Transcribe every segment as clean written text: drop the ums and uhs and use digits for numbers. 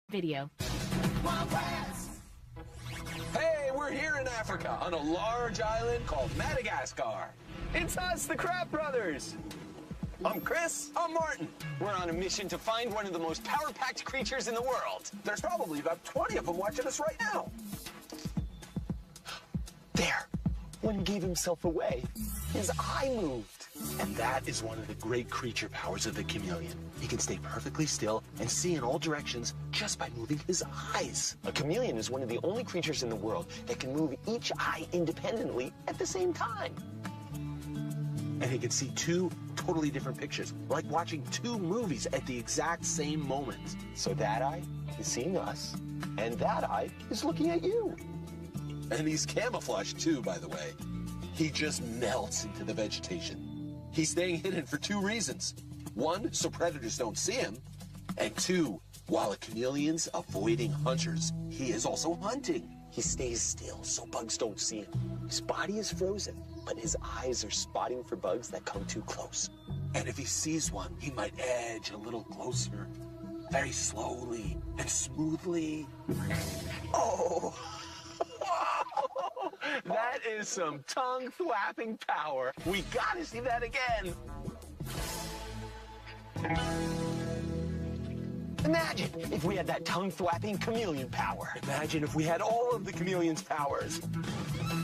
Video. Hey, we're here in Africa on a large island called Madagascar. It's us, the Kratts brothers. I'm Chris. I'm Martin. We're on a mission to find one of the most power-packed creatures in the world. There's probably about 20 of them watching us right now. There. One gave himself away. His eye moved. And that is one of the great creature powers of the chameleon. He can stay perfectly still and see in all directions just by moving his eyes. A chameleon is one of the only creatures in the world that can move each eye independently at the same time. And he can see two totally different pictures, like watching two movies at the exact same moment. So that eye is seeing us, and that eye is looking at you. And he's camouflaged too, by the way. He just melts into the vegetation. He's staying hidden for two reasons. One, so predators don't see him. And two, while a chameleon's avoiding hunters, he is also hunting. He stays still so bugs don't see him. His body is frozen, but his eyes are spotting for bugs that come too close. And if he sees one, he might edge a little closer, very slowly and smoothly. Oh! That is some tongue-thwapping power. We gotta see that again. Imagine if we had that tongue-thwapping chameleon power. Imagine if we had all of the chameleon's powers.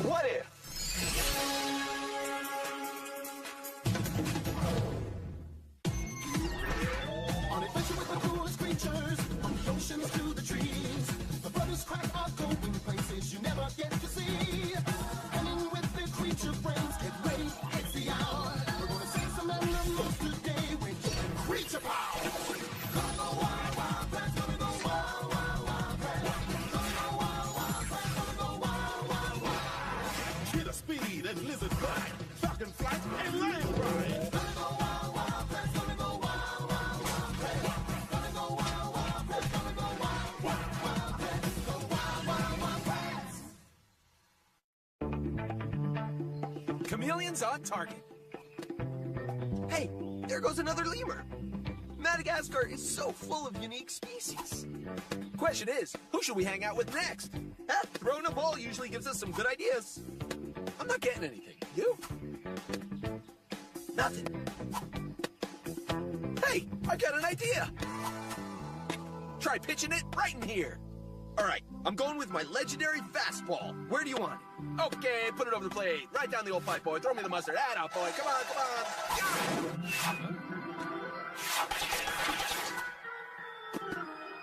What if? On adventure with the coolest creatures, from the oceans to the trees, the brothers Kratts are going places you never get to see. Hanging with their creature friends, get ready, it's the hour. We're gonna see some animals today with creature power. Gonna go wild, wild Kratts, gonna go wild, wild, wild Kratts. Gonna go wild, wild Kratts, gonna go wild, wild, wild. Killer speed and lizard flight, falcon flight and lion ride. Gonna go wild, wild Kratts, gonna go wild, wild, wild Kratts. Gonna go wild, wild Kratts, gonna go wild, wild, wild Kratts. Go wild, wild, wild Kratts. Chameleons on target. Hey, there goes another lemur. Madagascar is so full of unique species. Question is, who should we hang out with next? Throwing a ball usually gives us some good ideas. I'm not getting anything. You? Nothing. Hey, I got an idea. Try pitching it right in here. All right, I'm going with my legendary fastball. Where do you want it? Okay, put it over the plate. Right down the old pipe, boy. Throw me the mustard. Add out, boy. Come on, come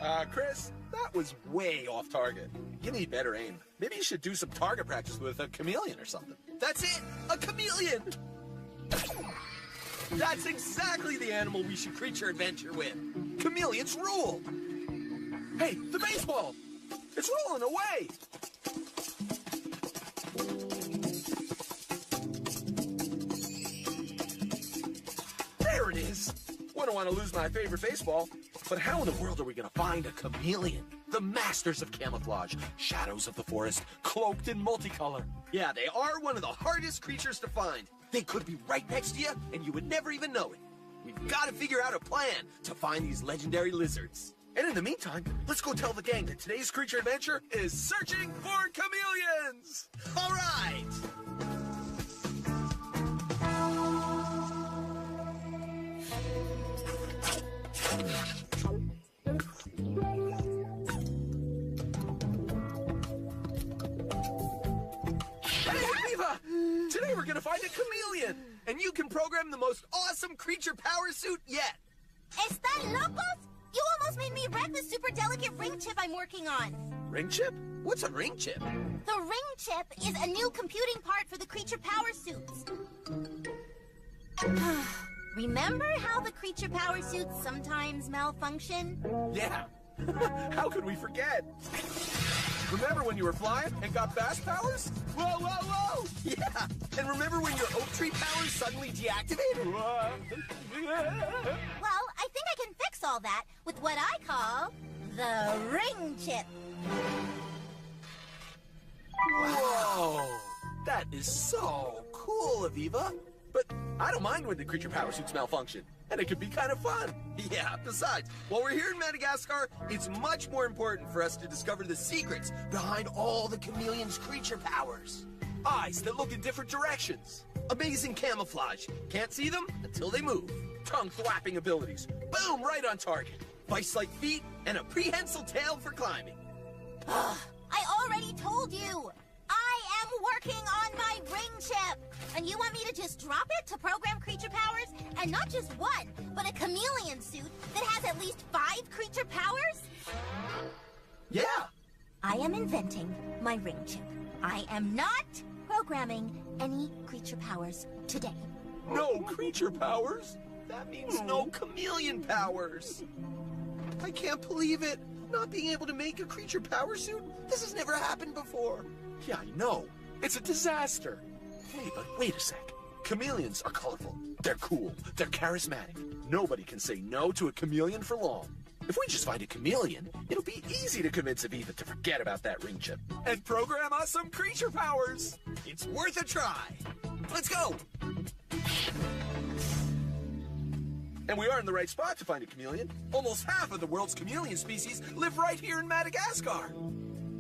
on. Chris, that was way off target. You need better aim. Maybe you should do some target practice with a chameleon or something. That's it! A chameleon! That's exactly the animal we should creature adventure with. Chameleons rule! Hey, the baseball! It's rolling away! There it is! Wouldn't want to lose my favorite baseball. But how in the world are we going to find a chameleon? The masters of camouflage, shadows of the forest, cloaked in multicolor. Yeah, they are one of the hardest creatures to find. They could be right next to you, and you would never even know it. We've got to figure out a plan to find these legendary lizards. And in the meantime, let's go tell the gang that today's creature adventure is searching for chameleons! All right! Today we're gonna find a chameleon, and you can program the most awesome creature power suit yet. ¿Están locos? You almost made me wreck the super delicate ring chip I'm working on. Ring chip? What's a ring chip? The ring chip is a new computing part for the creature power suits. Remember how the creature power suits sometimes malfunction? Yeah. How could we forget? Remember when you were flying and got fast powers? Whoa, whoa, whoa! Yeah! And remember when your oak tree powers suddenly deactivated? Well, I think I can fix all that with what I call the ring chip. Whoa! That is so cool, Aviva. But But I don't mind when the creature power suits malfunction, and it can be kind of fun. Yeah, besides, while we're here in Madagascar, it's much more important for us to discover the secrets behind all the chameleon's creature powers. Eyes that look in different directions. Amazing camouflage. Can't see them until they move. Tongue-thwapping abilities. Boom, right on target. Vice-like feet and a prehensile tail for climbing. I already told you. I am working on my ring chip. And you want me to just drop it to program creature powers? And not just one, but a chameleon suit that has at least 5 creature powers? Yeah. I am inventing my ring chip. I am not programming any creature powers today. No creature powers? That means no chameleon powers. I can't believe it. Not being able to make a creature power suit? This has never happened before. Yeah, I know. It's a disaster. Hey, but wait a sec. Chameleons are colorful. They're cool. They're charismatic. Nobody can say no to a chameleon for long. If we just find a chameleon, it'll be easy to convince Aviva to forget about that ring chip and program us some creature powers. It's worth a try. Let's go. And we are in the right spot to find a chameleon. Almost half of the world's chameleon species live right here in Madagascar.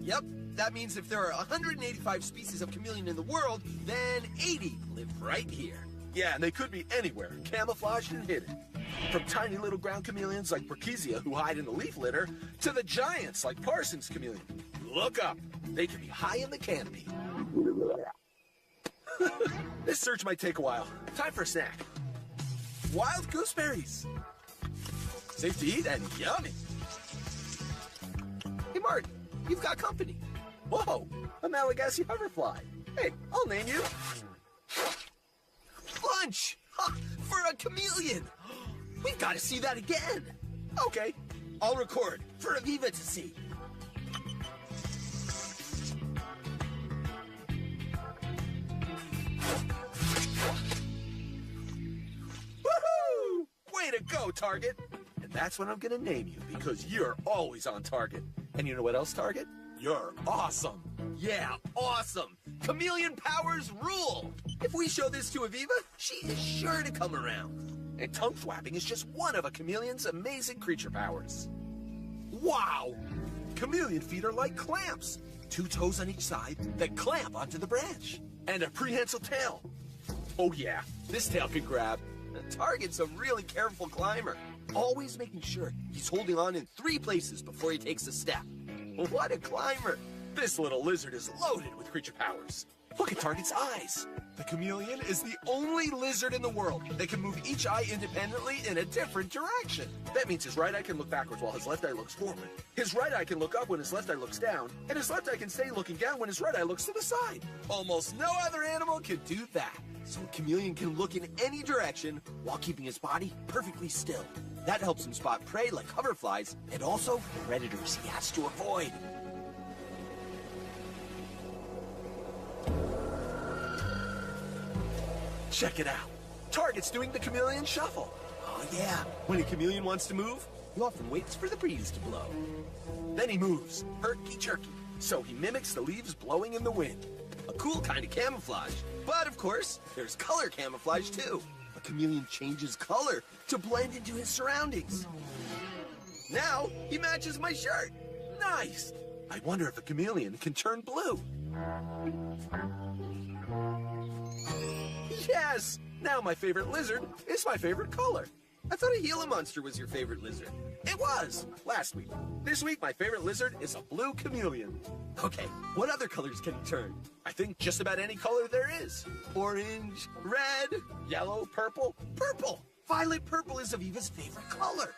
Yep, that means if there are 185 species of chameleon in the world, then 80 live right here. Yeah, and they could be anywhere, camouflaged and hidden. From tiny little ground chameleons like Brachisia, who hide in the leaf litter, to the giants like Parsons chameleon. Look up. They can be high in the canopy. This search might take a while. Time for a snack. Wild gooseberries. Safe to eat and yummy. Hey, Martin, you've got company. Whoa, a Malagasy hoverfly. Hey, I'll name you. Lunch! Ha, for a chameleon! We've got to see that again. Okay, I'll record for Aviva to see. Woohoo! Way to go, Target. And that's what I'm gonna name you, because you're always on target. And you know what else, Target? You're awesome. Yeah, awesome. Chameleon powers rule. If we show this to Aviva, she is sure to come around. And tongue flapping is just one of a chameleon's amazing creature powers. Wow! Chameleon feet are like clamps. 2 toes on each side that clamp onto the branch. And a prehensile tail. Oh yeah, this tail can grab. The Target's a really careful climber, always making sure he's holding on in 3 places before he takes a step. What a climber! This little lizard is loaded with creature powers. Look at Target's eyes. The chameleon is the only lizard in the world that can move each eye independently in a different direction. That means his right eye can look backwards while his left eye looks forward. His right eye can look up when his left eye looks down, and his left eye can stay looking down when his right eye looks to the side. Almost no other animal can do that. So a chameleon can look in any direction while keeping his body perfectly still. That helps him spot prey like hoverflies and also predators he has to avoid. Check it out. Target's doing the chameleon shuffle. Oh yeah, when a chameleon wants to move, he often waits for the breeze to blow. Then he moves, herky-jerky, so he mimics the leaves blowing in the wind. A cool kind of camouflage. But of course, there's color camouflage too. A chameleon changes color to blend into his surroundings. Now, he matches my shirt. Nice. I wonder if a chameleon can turn blue. Yes! Now my favorite lizard is my favorite color. I thought a Gila monster was your favorite lizard. It was last week. This week, my favorite lizard is a blue chameleon. Okay, what other colors can he turn? I think just about any color there is. Orange, red, Yellow, purple. purple. Violet purple is Aviva's favorite color.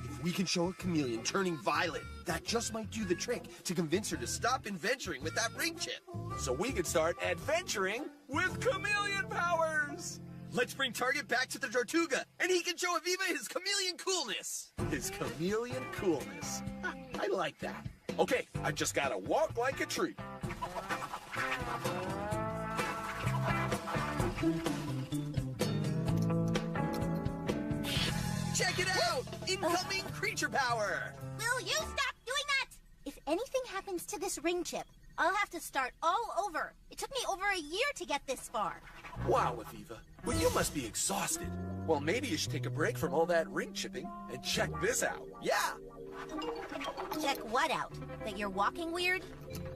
If we can show a chameleon turning violet, that just might do the trick to convince her to stop adventuring with that ring chip. So we can start adventuring with chameleon powers. Let's bring Target back to the Tortuga, and he can show Aviva his chameleon coolness. His chameleon coolness. I like that. Okay, I just gotta walk like a tree. Check it out! Incoming creature power! Will you stop doing that? If anything happens to this ring chip, I'll have to start all over. It took me over a year to get this far. Wow, Aviva. Well, you must be exhausted. Well, maybe you should take a break from all that ring chipping and check this out. Yeah. Check what out? That you're walking weird?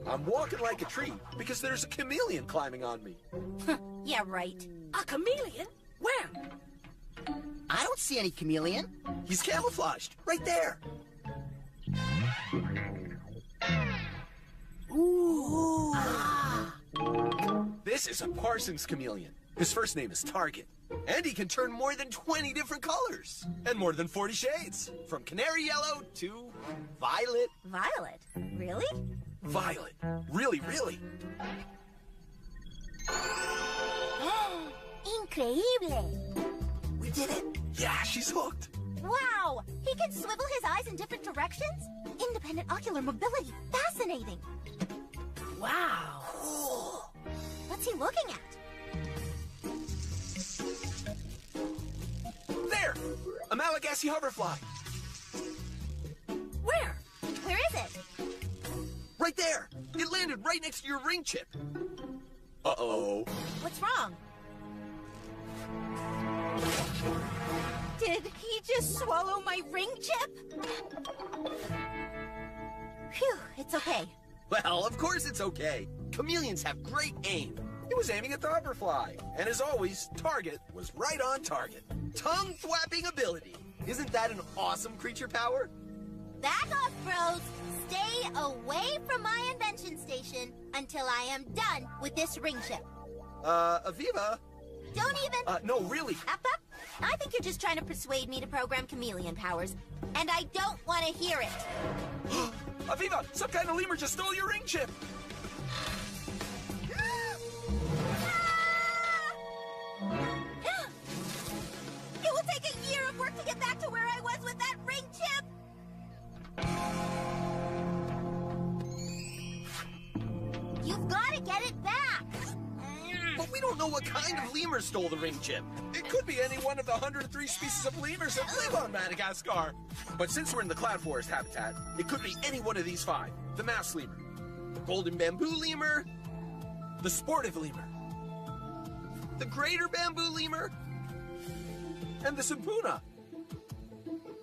I'm walking like a tree because there's a chameleon climbing on me. Yeah, right. A chameleon? Where? I don't see any chameleon. He's camouflaged. Right there. Ooh. This is a Parsons chameleon. His first name is Target. And he can turn more than 20 different colors. And more than 40 shades. From canary yellow to violet. Violet? Really? Violet. Really, really. Increíble. We did it. Yeah, she's hooked. Wow! He can swivel his eyes in different directions? Independent ocular mobility. Fascinating. Wow. Cool. What's he looking at? There! A Malagasy hoverfly. Where? Where is it? Right there. It landed right next to your ring chip. Uh-oh. What's wrong? Did he just swallow my ring chip? Phew, it's okay. Well, of course it's okay. Chameleons have great aim. He was aiming at the hoverfly. And as always, Target was right on target. Tongue-thwapping ability. Isn't that an awesome creature power? Back off, pros. Stay away from my invention station until I am done with this ring chip. Aviva? Don't even... No, really. Up. I think you're just trying to persuade me to program chameleon powers, and I don't want to hear it. Aviva, some kind of lemur just stole your ring chip. It will take a year of work to get back to where I was with that ring chip. You've got to get it back. But we don't know what kind of lemur stole the ring chip. It could be any one of the 103 species of lemurs that live on Madagascar. But since we're in the cloud forest habitat, it could be any one of these 5. The mouse lemur, The golden bamboo lemur, the sportive lemur, the greater bamboo lemur. and the Simpuna.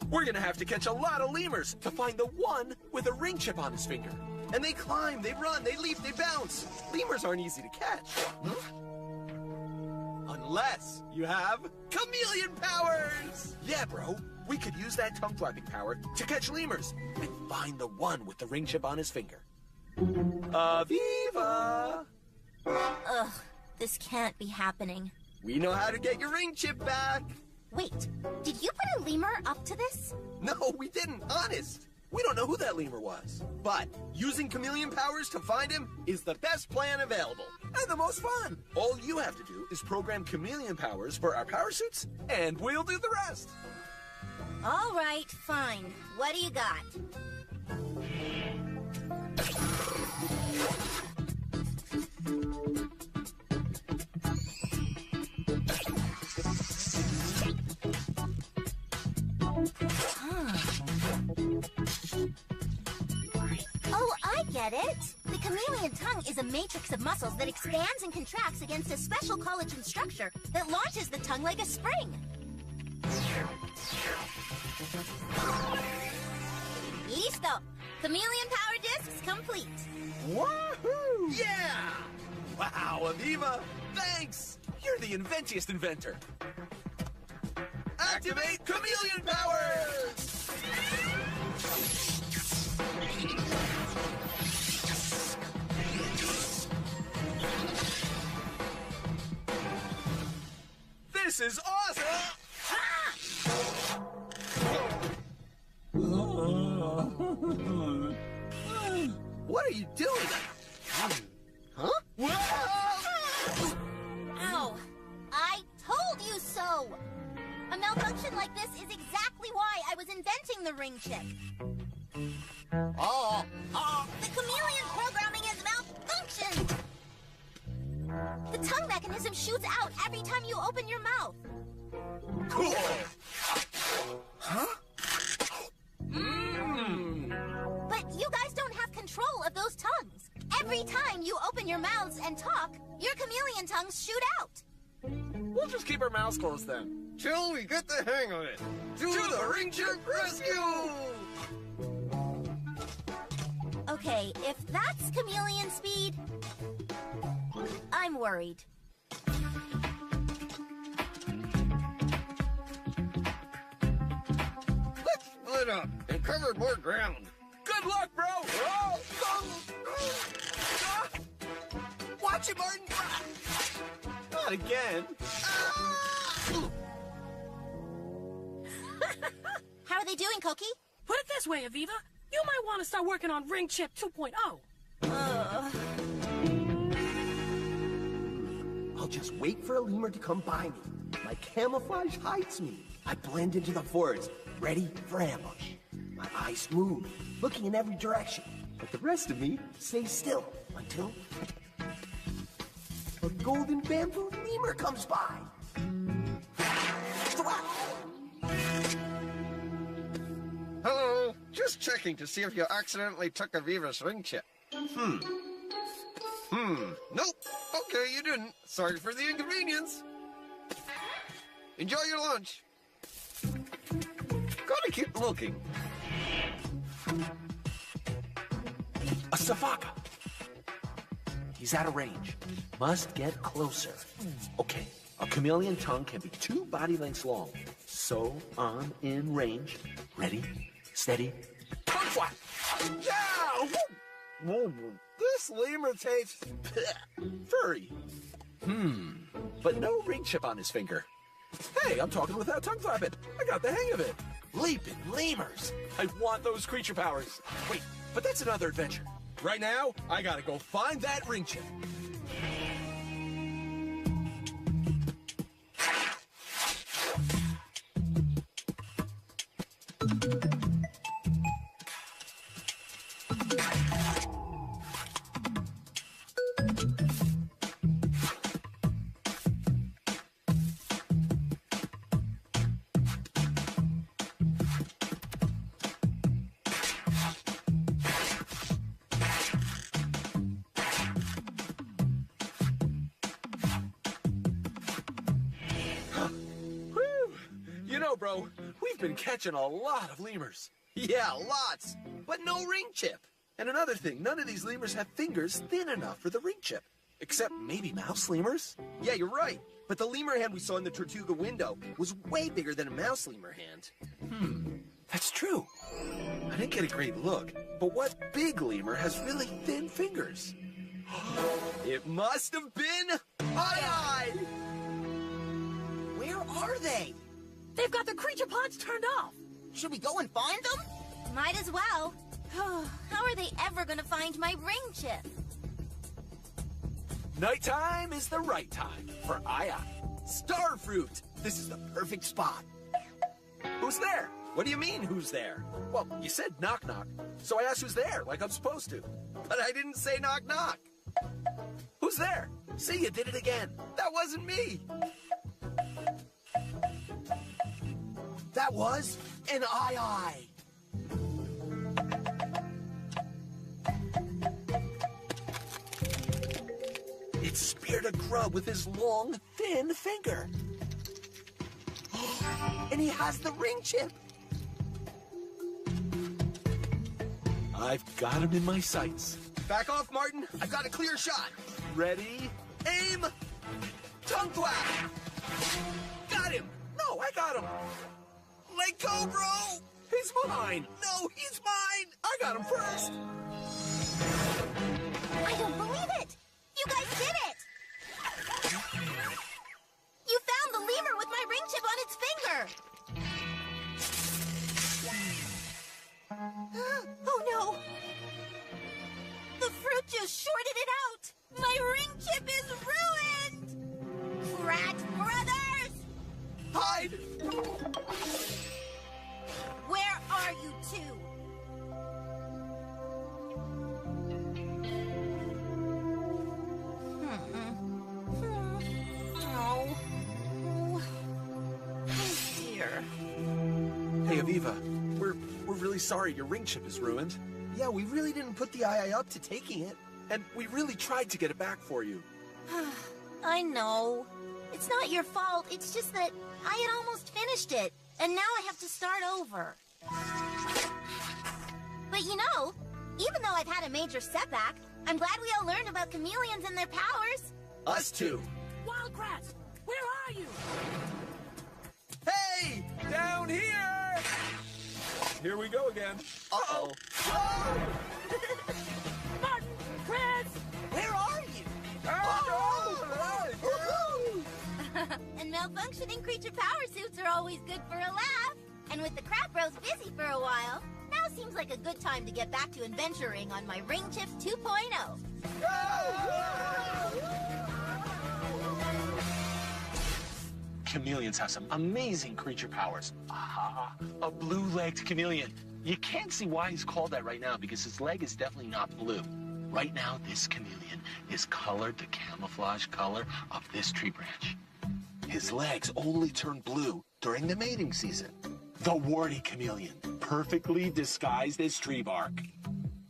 We're gonna have to catch a lot of lemurs to find the one with a ring chip on his finger. And they climb, they run, they leap, they bounce. Lemurs aren't easy to catch. Unless you have chameleon powers. Yeah, bro. We could use that tongue-flapping power to catch lemurs and find the one with the ring chip on his finger. Aviva! Ugh, this can't be happening. We know how to get your ring chip back. Wait, did you put a lemur up to this? No, we didn't, honest. We don't know who that lemur was. But using chameleon powers to find him is the best plan available. And the most fun. All you have to do is program chameleon powers for our power suits, and we'll do the rest. All right, fine. What do you got? Oh, I get it. The chameleon tongue is a matrix of muscles that expands and contracts against a special collagen structure that launches the tongue like a spring. Listo. Chameleon power discs complete. Woohoo! Yeah! Wow, Aviva, thanks! You're the inventiest inventor. Activate chameleon powers! This is awesome! What are you doing? Huh? Whoa! Ow! I told you so! A malfunction like this is exactly why I was inventing the ring chip. Oh, The chameleon programming has malfunctioned! The tongue mechanism shoots out every time you open your mouth. Cool! But you guys don't have control of those tongues. Every every time you open your mouths and talk, your chameleon tongues shoot out. We'll just keep our mouths closed then. Till we get the hang of it. To the ring chip rescue! Okay, if that's chameleon speed, I'm worried. Let's split up and cover more ground. Good luck, bro! Oh, ah. Watch it, Martin! Not again. How are they doing, Cookie? Put it this way, Aviva. You might want to start working on Ring Chip 2.0. I'll just wait for a lemur to come by me. My camouflage hides me. I blend into the forest, ready for ambush. My eyes move, looking in every direction. But the rest of me stays still until a golden bamboo lemur comes by. Hello, just checking to see if you accidentally took Aviva's ring chip. Nope. Okay, you didn't. Sorry for the inconvenience. Enjoy your lunch. Gotta keep looking. A Safaka. He's out of range. Must get closer. Okay, a chameleon tongue can be 2 body lengths long. So I'm in range. Ready, steady, tongue flap. Yeah! Woo! This lemur tastes Furry. But no ring chip on his finger. Hey, I'm talking without tongue flapping. I got the hang of it. Leaping lemurs. I want those creature powers. Wait, but that's another adventure. Right now, I gotta go find that ring chip. You know, bro, we've been catching a lot of lemurs. Yeah, lots, but no ring chip. And another thing, none of these lemurs have fingers thin enough for the ring chip. Except maybe mouse lemurs? Yeah, you're right. But the lemur hand we saw in the Tortuga window was way bigger than a mouse lemur hand. That's true. I didn't get a great look, but what big lemur has really thin fingers? It must have been Eye! Where are they? They've got the creature pods turned off. Should we go and find them? Might as well. How are they ever gonna find my ring chip? Nighttime is the right time for Eye. Starfruit! This is the perfect spot. Who's there? What do you mean, who's there? Well, you said knock knock, so I asked who's there, like I'm supposed to. But I didn't say knock knock. Who's there? See, you did it again. That wasn't me. That was an Eye. It speared a grub with his long, thin finger. And he has the ring chip. I've got him in my sights. Back off, Martin. I've got a clear shot. Ready? Aim. Tongue flap. Got him! No, I got him! Let go, bro. He's mine! No, he's mine. I got him first! I don't believe it! You guys did it! You found the lemur with my ring chip on its finger! Oh no! The fruit just shorted it out! My ring chip is ruined! Kratts brothers! Hide. Where are you two? Hey, Aviva, we're really sorry your ring chip is ruined. Yeah, we really didn't put the eye up to taking it. and we really tried to get it back for you. I know. It's not your fault. It's just that I had almost finished it, and now I have to start over. But you know, even though I've had a major setback, I'm glad we all learned about chameleons and their powers. Us too. Wild Kratts, where are you? Hey! Down here! Here we go again. Uh-oh. Martin, Kratts! Where are you? And malfunctioning creature power suits are always good for a laugh. And with the Krat Bros busy for a while, now seems like a good time to get back to adventuring on my Ring Chip 2.0. Chameleons have some amazing creature powers. Ah, a blue-legged chameleon. You can't see why he's called that right now because his leg is definitely not blue. Right now, this chameleon is colored the camouflage color of this tree branch. His legs only turn blue during the mating season. The warty chameleon, perfectly disguised as tree bark.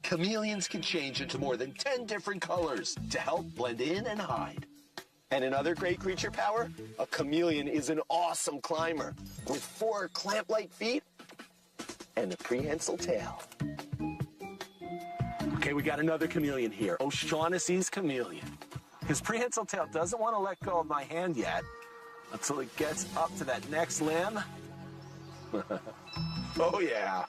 Chameleons can change into more than 10 different colors to help blend in and hide. And another great creature power, a chameleon is an awesome climber with 4 clamp-like feet and a prehensile tail. Okay, we got another chameleon here. O'Shaughnessy's chameleon. His prehensile tail doesn't want to let go of my hand yet until it gets up to that next limb. Oh, yeah.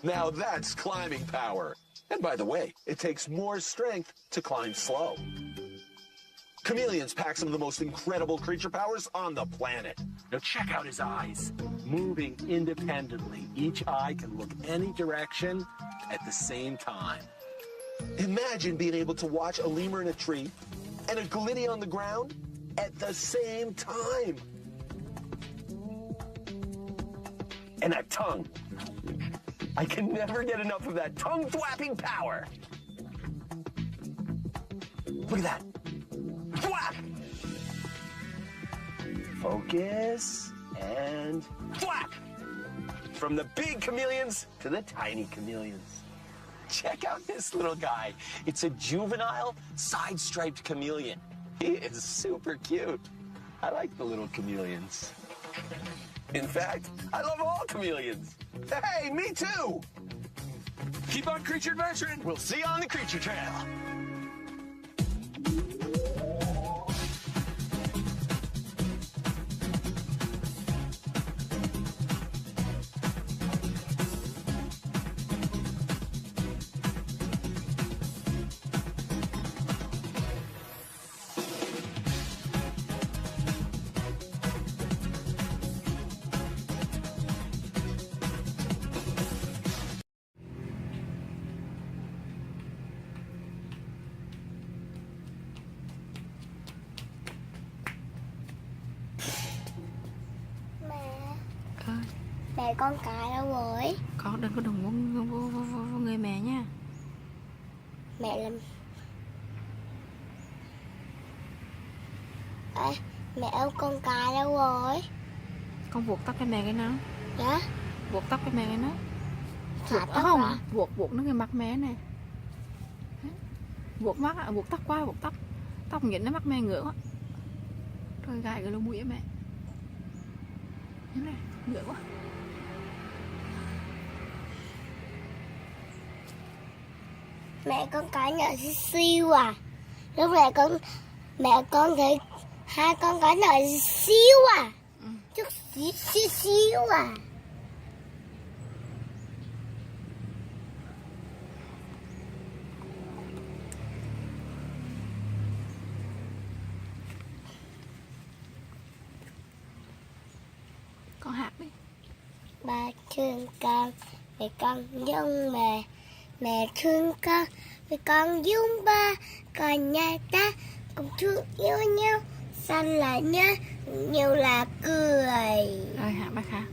Now that's climbing power. And by the way, it takes more strength to climb slow. Chameleons pack some of the most incredible creature powers on the planet. Now check out his eyes. Moving independently, each eye can look any direction at the same time. Imagine being able to watch a lemur in a tree and a gliddy on the ground at the same time. And a tongue. I can never get enough of that tongue-thwapping power. Look at that. Thwap! Focus and thwap! From the big chameleons to the tiny chameleons. Check out this little guy. It's a juvenile side-striped chameleon. He is super cute. I like the little chameleons. In fact, I love all chameleons. Hey, me too! Keep on creature adventuring. We'll see you on the creature trail. Mẹ con cài đâu rồi? Con đừng có đụng vô người mẹ nha. Mẹ làm... Ê, mẹ ơi con cài đâu rồi? Con buộc tóc cho mẹ cái nó. Dạ? Buộc tóc cho mẹ cái nó. Thả tóc không, à? buộc nó cái mặt mẹ này. Buộc mắt, buộc tóc qua, buộc tóc. Tóc nhìn nó mắt mẹ ngựa quá. Rồi gài cái lỗ mũi mẹ. Thế này, ngựa quá. Mẹ con cài nhỏ xíu à? Lúc này mẹ con thấy hai con cài nhỏ xíu à? Chút xíu à? Con hát đi. Ba thương con, mẹ con giống mẹ. Mẹ thương con, mẹ con giống ba. Còn nhà ta cùng thương yêu nhau. Xanh là nhớ, nhiều là cười. Rồi hát bài khác.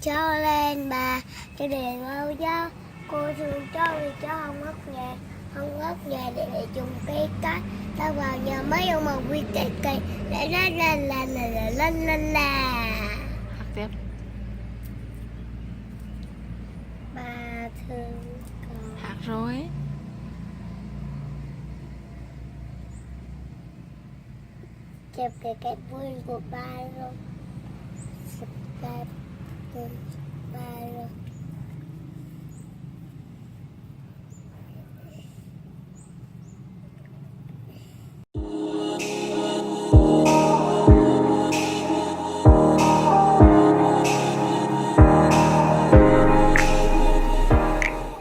Cho lên bà, cho đèn bao dao. Cô thương cho vì cho không ngất nhà. Không ngất nhà để trùng cây cát. Ta vào nhà mấy ông mà quy cây cây. Để la. Hát tiếp. Ba thương con. Hát rồi. chụp cái vườn của ba luôn.